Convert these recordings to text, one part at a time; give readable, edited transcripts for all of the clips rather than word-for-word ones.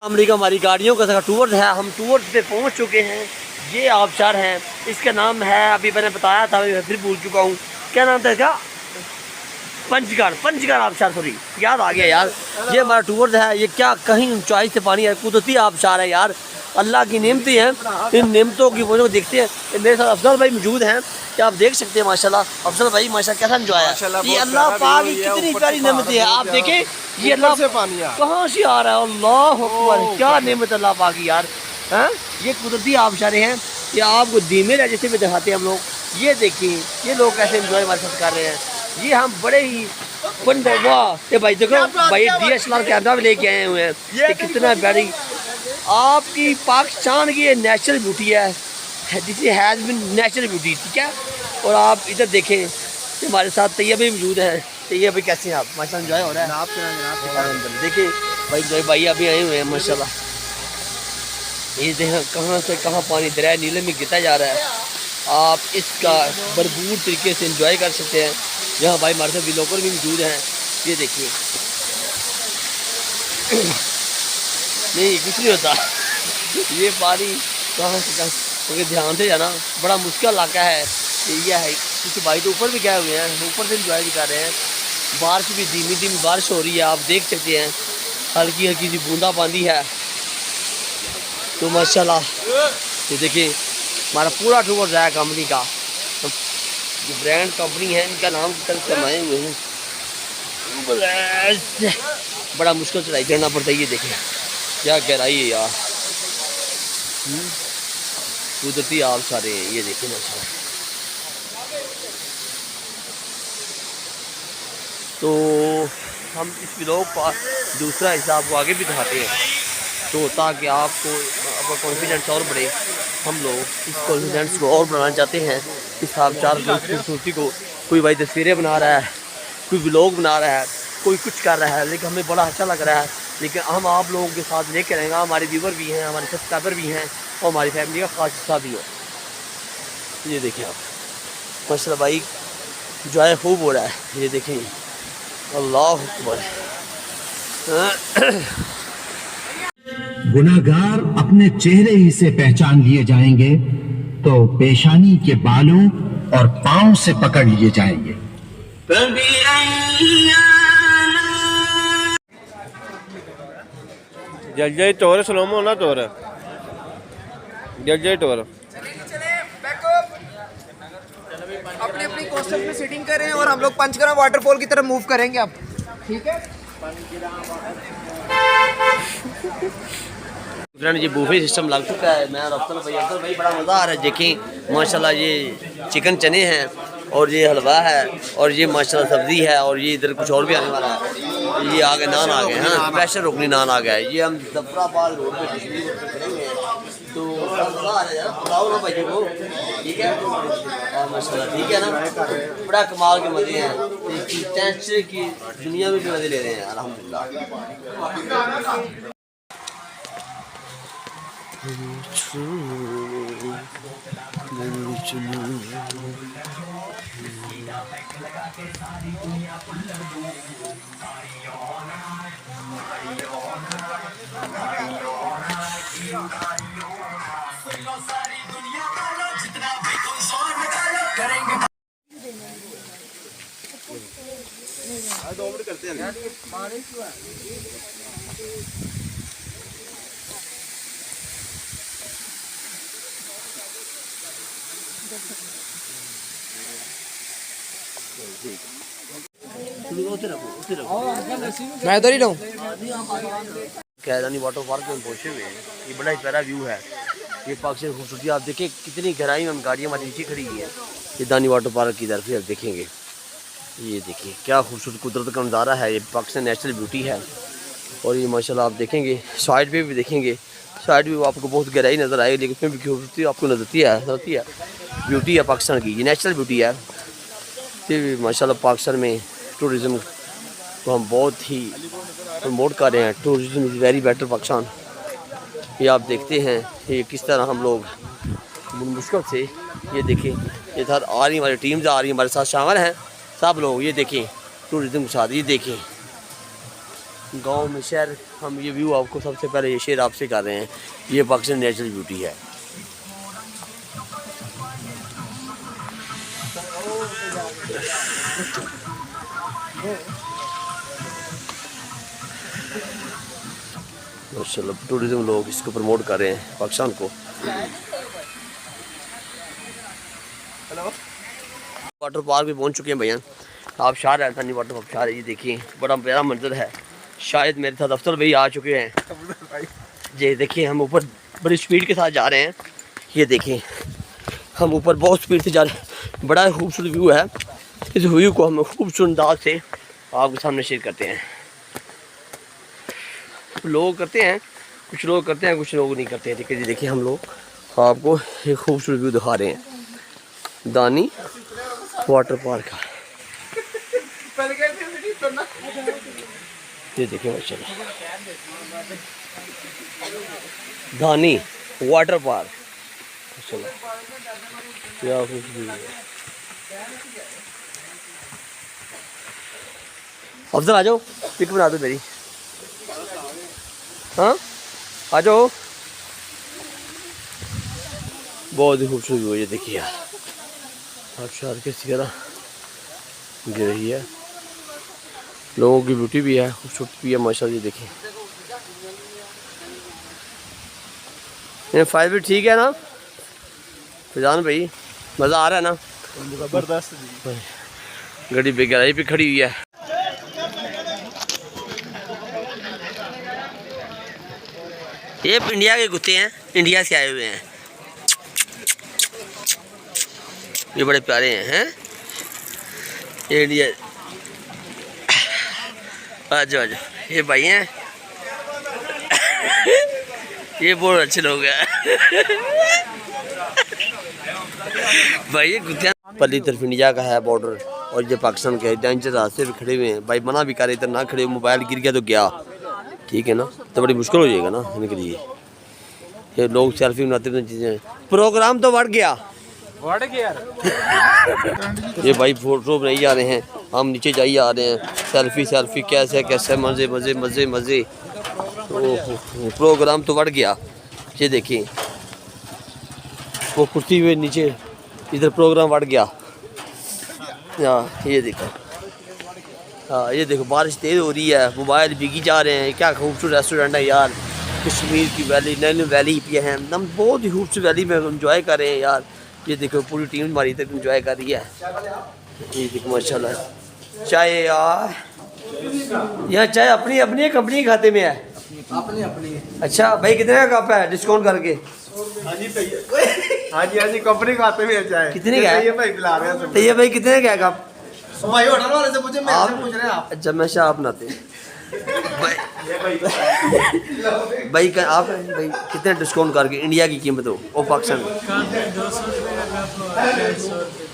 America हमारी गाड़ियों का टूर है, हम टूर पे पहुंच चुके हैं। ये आबशार है, इसका नाम है, अभी मैंने बताया था, फिर भूल चुका हूँ क्या नाम था इसका, पंचगढ़ आबशार, सॉरी याद आ गया यार। ये हमारा टूर है, ये क्या कहीं ऊंचाई से पानी है, कुदरती आबशार है यार, अल्लाह की नेमतें हैं। इन नेमतों की वजह देखते हैं। मेरे साथ अफजल भाई मौजूद हैं, क्या आप देख सकते हैं माशाल्लाह। अफजल भाई माशाल्लाह कैसा एंजॉय है, ये अल्लाह पाक की कितनी प्यारी नेमतें हैं। आप देखें ये अल्लाह से पानी कहाँ से आ रहा है, अल्लाह अकबर, क्या नेमत अल्लाह पाक की यार। हैं ये कुदरती आबशारें हैं, ये आपको धीमे जैसे में दिखाते हैं हम लोग। ये देखिए ये लोग कैसे एंजॉय हमारे साथ कर रहे हैं। ये हम बड़े ही वाह, ये भाई देखो भाई DSLR कैमरा भी लेके आए हुए हैं, ये कितना बड़ी आपकी पाकिस्तान की नेचुरल ब्यूटी है, this has been natural beauty, ठीक है। और आप इधर देखें हमारे साथ तैयब भी मौजूद है। तैयब भाई कैसे हैं आप, माशाल्लाह एंजॉय हो रहा है आप देखिए भाई, जो भाई अभी आए हुए हैं माशाल्लाह। ये देखें कहाँ से कहाँ पानी दरिया नीले में गिरता जा रहा है, आप इसका भरपूर तरीके से एंजॉय कर सकते हैं। यहाँ भाई हमारे साथ व्लॉगर भी मौजूद हैं, ये देखिए। नहीं कुछ नहीं होता, ये पानी कहाँ से कहाँ, क्योंकि ध्यान से जाना बड़ा मुश्किल इलाका है ये है। क्योंकि भाई तो ऊपर भी गए हुए हैं, ऊपर से एंजॉय भी कर रहे हैं। बारिश भी धीमी धीमी बारिश हो रही है, आप देख सकते हैं, हल्की हल्की सी बूंदाबांदी है। तो माशाल्लाह ये देखिए हमारा पूरा टूर रहा है कंपनी का, जो ब्रांड कंपनी है इनका नाम कमाए हुए हैं। बड़ा मुश्किल चढ़ाई करना पड़ता है, ये देखिए क्या गहराई है यार, कुदरती आप सारे ये देखिए माशाल्लाह। तो हम इस व्लॉग का दूसरा हिस्सा आपको आगे भी दिखाते हैं, तो ताकि आपको अपना कॉन्फिडेंस और बढ़े। हम लोग इस कॉन्फिडेंस को और बढ़ाना चाहते हैं, इस आबशार की खूबसूरती को। कोई भाई तस्वीरें बना रहा है, कोई व्लॉग बना रहा है, कोई कुछ कर रहा है, लेकिन हमें बड़ा अच्छा लग रहा है। लेकिन हम आप लोगों के साथ लेकर रहेंगे, हमारे व्यूवर भी हैं, हमारे सब्सक्राइबर भी हैं, और हमारी फैमिली का खास हिस्सा भी हो। ये देखिए आप माशाल्लाह भाई जो खूब हो रहा है, ये देखें अल्लाह अकबर। गुनाहगार अपने चेहरे ही से पहचान लिए जाएंगे तो पेशानी के बालों और पांव से पकड़ लिए जाएंगे। जल्दी टोर स्लोमो ना टोर, जल्दी टोर। अपने अपनी कोस्टल में सीटिंग करें और हम लोग पंचगढ़ वाटरफॉल की तरफ मूव करेंगे अब, ठीक है। ये बूफे सिस्टम लग चुका है। मैं अफजल भाई बड़ा मज़ा आ रहा है। देखें माशाल्लाह ये चिकन चने हैं, और ये हलवा है, और ये माशाल्लाह सब्ज़ी है, और ये इधर कुछ और भी आने वाला है। ये आगे नान आ गए, हाँ स्पेशल रुकनी नान आ गया है। ये हम जफराबाद रोड पे खड़ेंगे, तो मज़ा आ रहा है, बुलाओ ना भाई को, ठीक है माशाल्लाह, ठीक है ना। बड़ा कमाल के मज़े हैं, टेंस की दुनिया में भी मज़े ले रहे हैं अल्हम्दुलिल्लाह। करते हैं मैं इधर ही रहूँ। कैदानी वाटर पार्क में पहुंचे हुए हैं। ये बड़ा ही प्यारा व्यू है, ये पार्क से खूबसूरती आप देखें, कितनी गहराई में हम गाड़ियाँ हमारी नीचे खड़ी हुई हैं। ये दानी वाटर पार्क की तरफ आप देखेंगे, ये देखिए क्या खूबसूरत कुदरत का नज़ारा है। ये पाकिस्तान नेचुरल ब्यूटी है, और ये माशाल्लाह आप देखेंगे साइड पे भी देखेंगे, साइड भी आपको बहुत गहराई नज़र आएगी, लेकिन उसमें भी खूबसूरती आपको नजरती है ब्यूटी है पाकिस्तान की, ये नेचुरल ब्यूटी है। तो माशाल्लाह पाकिस्तान में टूरिज़म को हम बहुत ही प्रमोट कर रहे हैं। Tourism is very better Pakistan. ये आप देखते हैं ये किस तरह हम लोग मुश्किल से, ये देखें ये इधर आ रही हमारी टीम्स आ रही हमारे साथ शामिल हैं सब लोग, ये देखें टूरिज़म के साथ, ये देखें गांव में शहर, हम ये व्यू आपको सबसे पहले ये शेयर आपसे कर रहे हैं। ये पाकिस्तान नेचुरल ब्यूटी है। माशाल्लाह टूरिज्म लोग इसको प्रमोट कर रहे हैं पाकिस्तान को। वाटर पार्क भी पहुंच चुके हैं भैया। आप शाह राजस्थानी वाटर पार्क शाह, ये देखिए बड़ा प्यारा मंजर है। शायद मेरे साथ अफसर भाई आ चुके हैं। ये देखिए हम ऊपर बड़ी स्पीड के साथ जा रहे हैं। ये देखिए हम ऊपर बहुत स्पीड से जा रहे हैं। बड़ा खूबसूरत व्यू है। इस व्यू को हम खूबसूरत अंदाज से आपके सामने शेयर करते हैं। लोग करते हैं, कुछ लोग करते हैं, कुछ लोग नहीं करते हैं। देखिए देखिए हम लोग आपको एक खूबसूरत व्यू दिखा रहे हैं दानी वाटर पार्क का। ये देखिए माशाल्लाह दानी वाटर पार्क माशाल्लाह क्या खूबसूरत है। अफजल आ जाओ, पिक बना दो मेरी। हाँ आ जाओ, बहुत ही खूबसूरत व्यू है। ये देखिए यार आप शहर के सिरा गिर रही है। लोगों की ब्यूटी भी है, खूबसूरती भी है माशाल्लाह। ये देखिए ये फाइल भी ठीक है ना फैजान भाई, मज़ा आ रहा है ना? जबरदस्त। गाड़ी बेगराई पे खड़ी हुई है। ये इंडिया के कुत्ते हैं, इंडिया से आए हुए हैं। ये बड़े प्यारे हैं। ये इंडिया आजो आजो, ये भाई हैं। ये बहुत अच्छे लोग हैं भाई। ये कुत्ते पल्ली तरफ इंडिया का है बॉर्डर और ये पाकिस्तान के डेंजर रास्ते पे खड़े हुए हैं। भाई मना भी करे इधर ना खड़े, मोबाइल गिर गया तो गया, ठीक है ना, तो बड़ी मुश्किल हो जाएगा ना इनके लिए। ये लोग सेल्फी बनाते हैं चीज़ें। प्रोग्राम तो बढ़ गया ये भाई फोटो बनाई जा रहे हैं, हम नीचे जाइए आ रहे हैं। सेल्फी सेल्फी कैसे कैसे मज़े मज़े मज़े मज़े। प्रोग्राम तो बढ़ गया। ये देखिए वो कुर्सी हुए नीचे, इधर प्रोग्राम बढ़ गया। हाँ ये देखो, हाँ ये देखो बारिश तेज़ हो रही है, मोबाइल भीगी जा रहे हैं। क्या खूबसूरत रेस्टोरेंट है यार। कश्मीर की वैली, नैनी वैली पे हैं हम, बहुत ही खूबसूरत वैली में एंजॉय कर रहे हैं यार। ये देखो पूरी टीम हमारी तक एंजॉय कर रही है। ये देखो माशाल्लाह चाय यार, यहाँ चाय अपनी अपनी कंपनी के खाते में है। अपनी अपनी। अच्छा भाई कितने का कप है डिस्काउंट करके? हाँ जी कंपनी का आते हुए चाय कितने का है भाई पिला रहे हैं। तो ये भाई कितने का है कप? भाई होटल वाले से पूछे, मेरे से पूछ रहे हैं आप। अच्छा मैं शाह बनाते भाई का आप भाई कितने डिस्काउंट करके इंडिया की कीमत हो और पाकिस्तान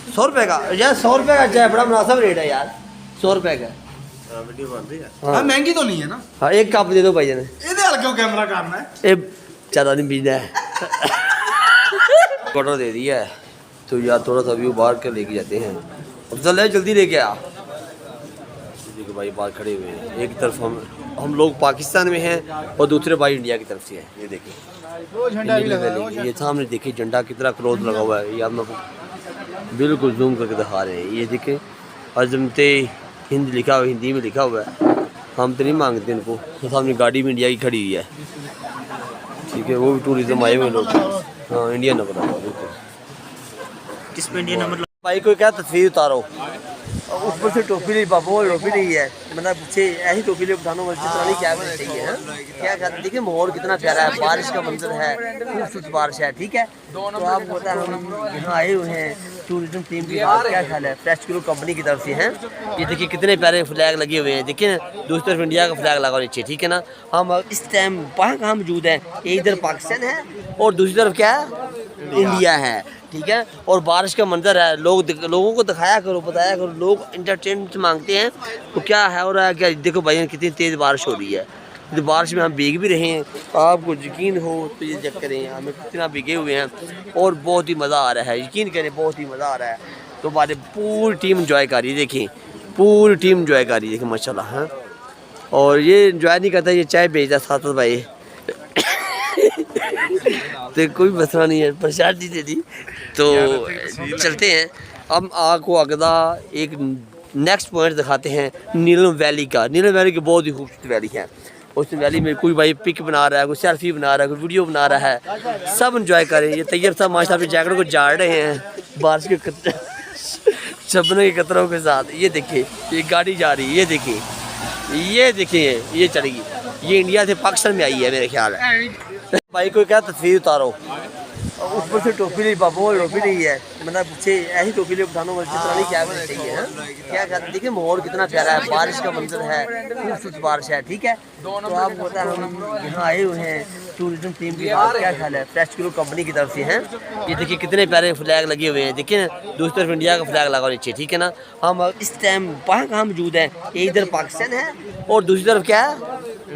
100 रुपये का यार? 100 रुपये का चाय बड़ा मुनासिब रेट है यार, 100 रुपये का। वीडियो बन रही है। हाँ महंगी तो नहीं है ना? हाँ एक कप दे दो भाई जने। इधर क्यों कैमरा करना है? ये ज़्यादा नहीं पीना है ऑर्डर दे दिया है तो यार थोड़ा सा व्यू बाहर कर लेके जाते हैं। अफजल है जल्दी लेके आ। देखो भाई बाहर खड़े हुए हैं, एक तरफ हम लोग पाकिस्तान में हैं और दूसरे भाई इंडिया की तरफ से हैं। ये देखिए ये सामने देखिए झंडा कितना क्लोज लगा हुआ है। ये हम आपको बिल्कुल जूम करके दिखा रहे हैं। ये देखिए अजमते हिंद लिखा हुआ, हिंदी में लिखा हुआ है। हम तो नहीं मांगते इनको। तो सामने गाड़ी भी इंडिया की खड़ी हुई है, ठीक है, वो भी टूरिज्म आए हुए लोग। हाँ इंडिया नंबर बिल्कुल, किस पे इंडियन नंबर? भाई कोई क्या तस्वीर उतारो, ऊपर से टोपी नहीं, बाबू टोपी नहीं है, मतलब पीछे ऐसी टोपी ले उठाना मुझे पता नहीं क्या करना चाहिए है? क्या कहते देखिए माहौल कितना प्यारा है, बारिश का मंजर है, खूबसूरत बारिश है, ठीक है। तो आप पता है हम यहाँ आए हुए हैं टूरिज्म टीम की, क्या ख्याल है? फ्रेश ग्रो कंपनी की तरफ से हैं। ये देखिए कितने प्यारे फ्लैग लगे हुए हैं, देखिए ना दूसरी तरफ इंडिया का फ्लैग लगा नीचे, ठीक है ना। हम इस टाइम कहाँ मौजूद हैं? इधर पाकिस्तान है और दूसरी तरफ क्या है? इंडिया है, ठीक है। और बारिश का मंजर है, लोगों को दिखाया करो, बताया करो। लोग इंटरटेनमेंट मांगते हैं तो क्या है हो रहा है क्या? देखो भाई कितनी तेज़ बारिश हो रही है, तो बारिश में हम भीग भी रहे हैं। आपको यकीन हो तो ये चेक करें हमें कितना भीगे हुए हैं और बहुत ही मज़ा आ रहा है, यकीन करें बहुत ही मज़ा आ रहा है। तो हमारी पूरी टीम इंजॉय कर रही है, देखिए पूरी टीम इंजॉय कर रही है, देखिए माशाल्लाह है। और ये इंजॉय नहीं करता, ये चाय बेचता साथ भाई। तो कोई मसला नहीं है, प्रसाद जी दे दी। तो चलते हैं अब आपको अगला एक नेक्स्ट पॉइंट दिखाते हैं नीलम वैली का। नीलम वैली की बहुत ही खूबसूरत वैली है। उस वैली में कोई भाई पिक बना रहा है, कोई सेल्फी बना रहा है, कोई वीडियो बना रहा है, सब इंजॉय करें। ये तैयब साहब माशाल्लाह अपनी जैकेट को झाड़ रहे हैं बारिश के शबनम के कतरों के साथ। ये देखिए ये गाड़ी जा रही है, ये देखिए ये चलेगी। ये इंडिया से पाकिस्तान में आई है मेरे ख्याल है। भाई कोई क्या तस्वीर उतारो, ऊपर से टोपी नहीं, बाबू टोपी नहीं है, मतलब पीछे ऐसी टोपी ले उठाना पता नहीं क्या होना चाहिए है। क्या कहते देखिए माहौल कितना प्यारा है, बारिश का मंजर है, खूबसूरत बारिश है। ठीक है, तो आप बोलते हैं हम यहाँ आए हुए हैं टूरिज्म टीम की। क्या ख्याल है? फ्रेश ग्रो कंपनी की तरफ से हैं। ये देखिए कितने प्यारे फ्लैग लगे हुए हैं, देखिए ना, दूसरी तरफ इंडिया का फ्लैग लगा नीचे। ठीक है ना, हम इस टाइम कहाँ मौजूद हैं, इधर पाकिस्तान है और दूसरी तरफ क्या है,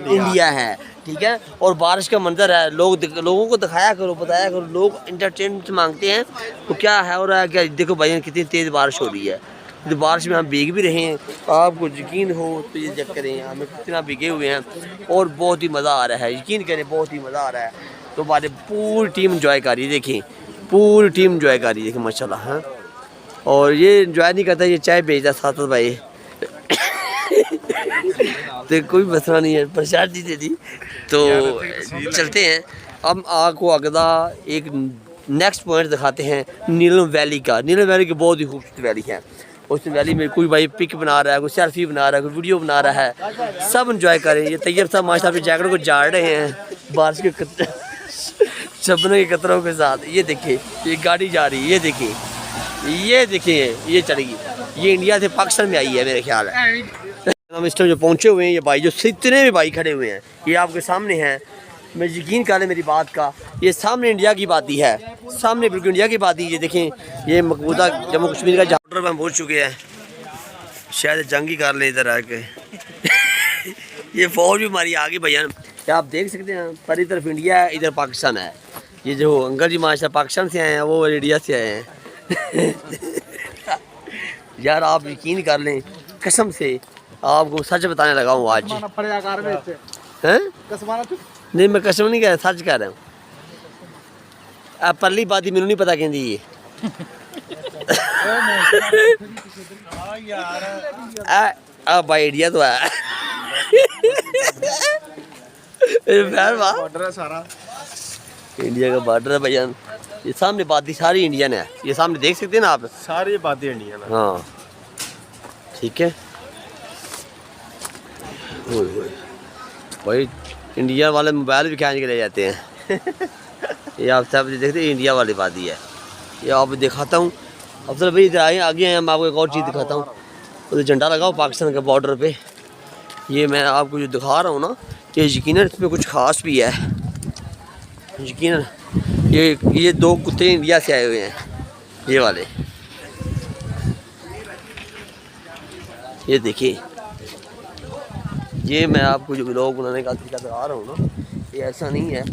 इंडिया है। ठीक है, और बारिश का मंजर है, लोगों को दिखाया करो, बताया करो। लोग इंटरटेनमेंट मांगते हैं तो क्या है हो रहा है, क्या देखो भाई कितनी तेज़ बारिश हो रही है। तो बारिश में हम भीग भी रहे हैं, आपको यकीन हो तो ये चेक करें हमें कितना भीगे हुए हैं और बहुत ही मज़ा आ रहा है। यकीन करें बहुत ही मज़ा आ रहा है। तो हमारी पूरी टीम इंजॉय कर रही है, देखिए पूरी टीम इंजॉय कर रही है, देखिए माशाल्लाह। हाँ, और ये इंजॉय नहीं करता, ये चाय बेचता साथ भाई। तो कोई मसला नहीं है, प्रसाद जी दे दी। तो चलते हैं अब आपको अगला एक नेक्स्ट पॉइंट दिखाते हैं नीलम वैली का। नीलम वैली की बहुत ही खूबसूरत वैली है। उस वैली में कोई भाई पिक बना रहा है, कोई सेल्फी बना रहा है, कोई वीडियो बना रहा है, सब इंजॉय करें। ये तैयब साहब माशाल्लाह अपनी जैकेट को झाड़ रहे हैं बारिश के शबनम के कतरों के साथ। ये देखिए ये गाड़ी जा रही है, ये देखिए ये चलेगी। ये इंडिया से पाकिस्तान में आई है मेरे ख्याल है। हम इस टाइम जो पहुँचे हुए हैं, ये भाई जो इतने भी भाई खड़े हुए हैं, ये आपके सामने हैं। मैं यकीन कर लें मेरी बात का, ये सामने इंडिया की बाती है, सामने बिल्कुल इंडिया की बाती। ये देखें, ये मकबूजा जम्मू कश्मीर का बॉर्डर पर हम पहुँच चुके हैं। शायद जंग ही कर ले इधर आके। ये फौज भी हमारी आ गई भैया, क्या आप देख सकते हैं। पर इधर इंडिया है, इधर पाकिस्तान है। ये जो अंकल जी माशा पाकिस्तान से आए हैं, वो इंडिया से आए हैं। यार आप यकीन कर लें, कसम से आपको सच बताने लगा हूँ आज। हैं? नहीं मैं कसम नहीं कह रहा, सच कह रहा हूँ। आप परली बात ही मैनू नहीं पता कहती ये। भाई इंडिया तो है। बॉर्डर है सारा, इंडिया का बॉर्डर है भैया। ये सामने बाती सारी इंडियन है, ये सामने देख सकते हैं ना आप, सारी बातें इंडियन है। हाँ ठीक है भाई। इंडिया वाले मोबाइल भी खींच के ले जाते हैं। ये आप सब देखते हैं, इंडिया वाली बात ही है। ये आप दिखाता हूँ अफसर भाई, इधर आए आगे हैं, मैं आपको एक और चीज़ दिखाता हूँ। उधर झंडा लगाओ पाकिस्तान के बॉर्डर पे। ये मैं आपको जो दिखा रहा हूँ ना, ये यकीनन इसमें कुछ ख़ास भी है। यकीनन ये दो कुत्ते इंडिया से आए हुए हैं, ये वाले। ये देखिए, ये मैं आपको जो व्लॉग बनाने का तरीका दिखा रहा हूँ ना, ये ऐसा नहीं है।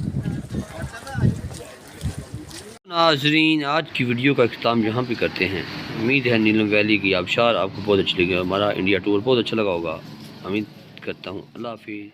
नाज़रीन आज की वीडियो का इख्तिताम यहाँ पे करते हैं। उम्मीद है नीलम वैली की आबशार आपको बहुत अच्छी लगी, हमारा इंडिया टूर बहुत अच्छा लगा होगा, उम्मीद करता हूँ। अल्लाह हाफिज़।